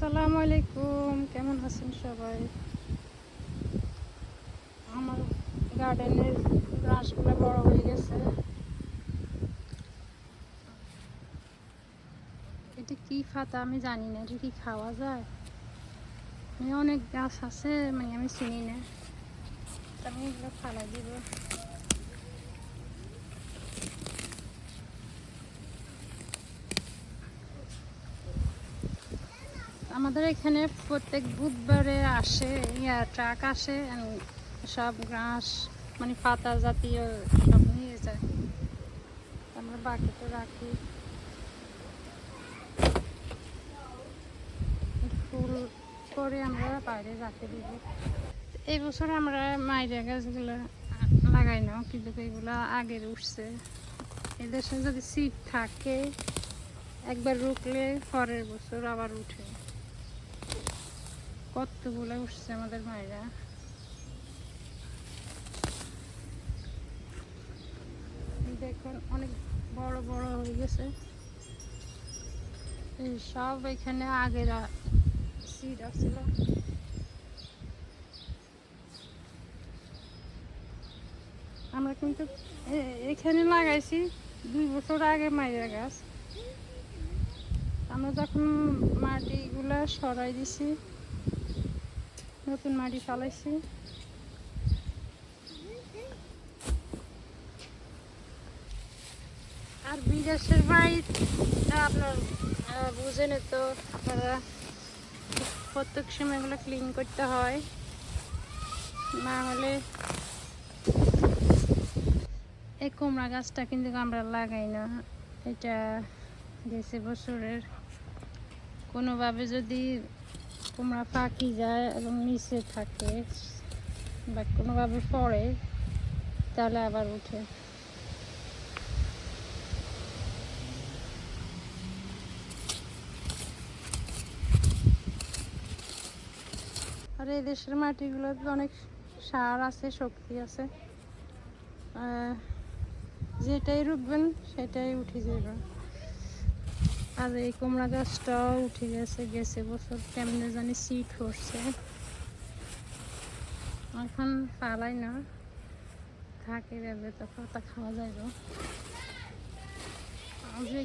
আসসালামু আলাইকুম, কেমন আছেন সবাই? আমার গার্ডেনের ঘাসগুলো বড় হয়ে গেছে। এটা কি পাতা আমি জানি না, এটা কি খাওয়া যায়? অনেক গাছ আছে, আমি চিনি না। আমি এগুলো ফালাই দিব। আমাদের এখানে প্রত্যেক বুধবারে আসে ট্রাক আসে, সব ঘাস পাতা জাতীয় সব নিয়ে যায়। আমরা বাকিতে রাখি। ফুল করে আমরা বাইরে রাখতে দিব। এই বছর আমরা মাইরা গাছগুলো লাগাই না, কিন্তু এগুলো আগের উঠছে। এদের সাথে যদি সিড থাকে একবার রুকলে পরের বছর আবার উঠে। কতগুলো উঠছে আমাদের মাইরা। দেখুন অনেক বড় বড় হয়ে গেছে। এই সব এখানে আগের সিড আসছিল। আমরা কিন্তু এখানে লাগাইছি 2 বছর আগে মাইরা গাছ। আমরা যখন মাটিগুলা সরাই দিছি, নতুন মাটি ফেলাইছি। আর বিদেশের বাড়িটা আপনার বুঝেন তো, আপনারা প্রত্যেক সময় এগুলো ক্লিন করতে হয়, না হলে। এই কুমড়া গাছটা কিন্তু আমরা লাগাই না, এটা গেছে বছরের। কোনোভাবে যদি কুমড়া পাকি যায় এবং নিচে থাকে বা কোনোভাবে পড়ে, তাহলে আবার উঠে। আর এই দেশের মাটিগুলোতে অনেক সার আছে, শক্তি আছে। যেটাই রুখবেন সেটাই উঠে যাবে। আর এই কুমড়া গাছটাও উঠে গেছে বছর কেমনে জানি সিড করছে। এখন পালাই না, থাকে যাবে তো পাতা খাওয়া যাবে।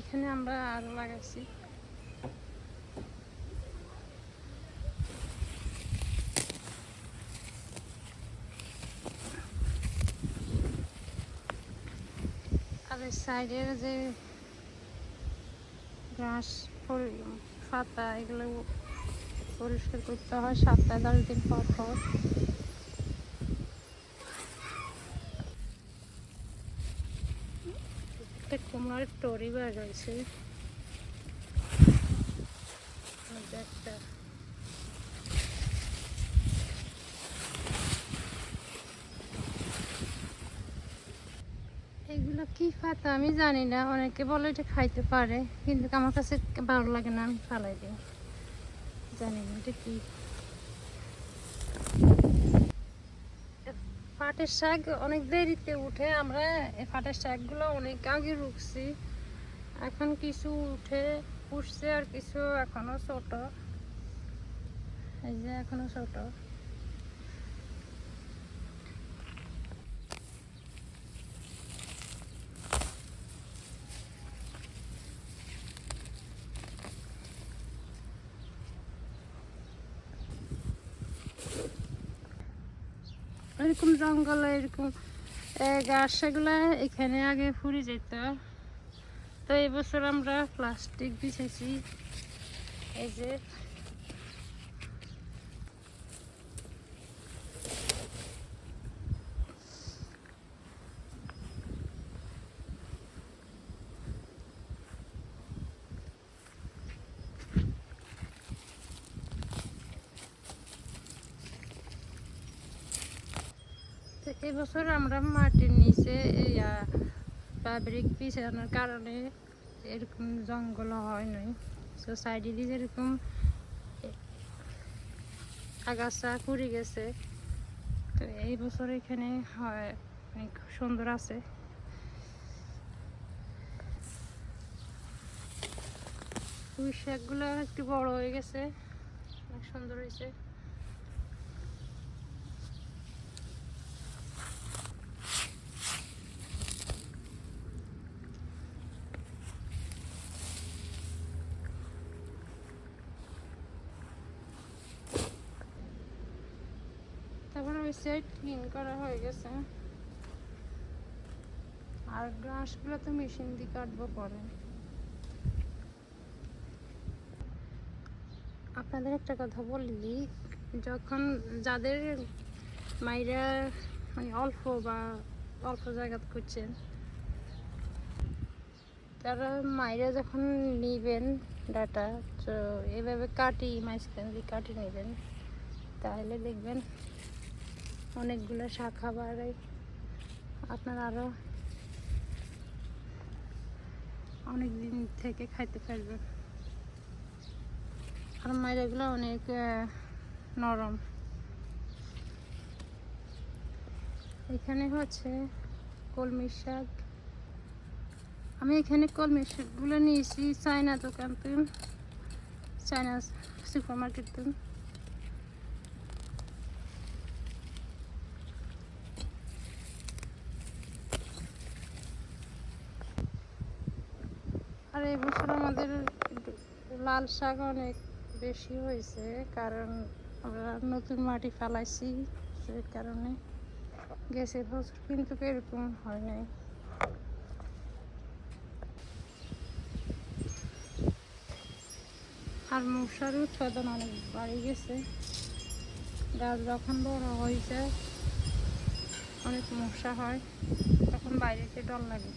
এখানে আমরা আরো লাগাইছি। আর সাইডের যে ঘাস পাতা, এগুলো পরিষ্কার করতে হয় 7-10 দিন পর পর। একটা কুমড়ার টরি বের হয়েছে একটা। এগুলো কি পাতা আমি জানি না, অনেকে বলে এটা খাইতে পারে, কিন্তু আমার কাছে ভালো লাগে না, আমি ফালাই দিই। জানি না এটা কি। পাটের শাক অনেক দেরিতে উঠে, আমরা এই পাটের শাকগুলো অনেক আগে রুখছি। এখন কিছু উঠছে আর কিছু এখনো ছোট। এই যে এখনো ছোট। এরকম জঙ্গলে এরকম গাছ, সেগুলা এখানে আগে ফুরে যেত। তো এবছর আমরা প্লাস্টিক বিছাইছি। এই যে এবছর আমরা মাটির নিচে ফ্যাব্রিক বিছানোর কারণে এরকম জঙ্গল হয় নাই। তো সাইডে দিয়ে যেরকম আগাছা পড়ে গেছে, তো এই বছর এখানে হয় অনেক সুন্দর আছে। পুঁই শাকগুলো একটু বড় হয়ে গেছে, অনেক সুন্দর হয়েছে। তারপরে ওই সাইড ক্লিন করা হয়ে গেছে, আর ঘাসগুলো তো মেশিন দিয়ে কাটবো পরে। আপনাদের একটা কথা বলি, যখন যাদের মাইরা মানে অল্প জায়গা করছেন, তারা মাইরা যখন নিবেন ডাটা, তো এভাবে মাঝখান দিয়ে কাটি নেবেন, তাহলে দেখবেন অনেকগুলো শাখা বাড়ে, আপনার আরও অনেক দিন থেকে খাইতে পারবেন। আর মাইরাগুলো অনেক নরম। এখানে হচ্ছে কলমি শাক। আমি এখানে কলমি শাকগুলো নিয়েছি চায়না দোকান থেকে, চায়না সুপার মার্কেট থেকে। আর এই বছর আমাদের লাল শাক অনেক বেশি হয়েছে, কারণ আমরা নতুন মাটি ফেলাইছি, সেই কারণে গ্যাসের বছর কিন্তু এরকম হয় নাই। আর মশার উৎপাদন অনেক বাড়ে গেছে, গাছ যখন বড় হয়ে যায় অনেক মশা হয়, তখন বাইরে যেতে ডর লাগে।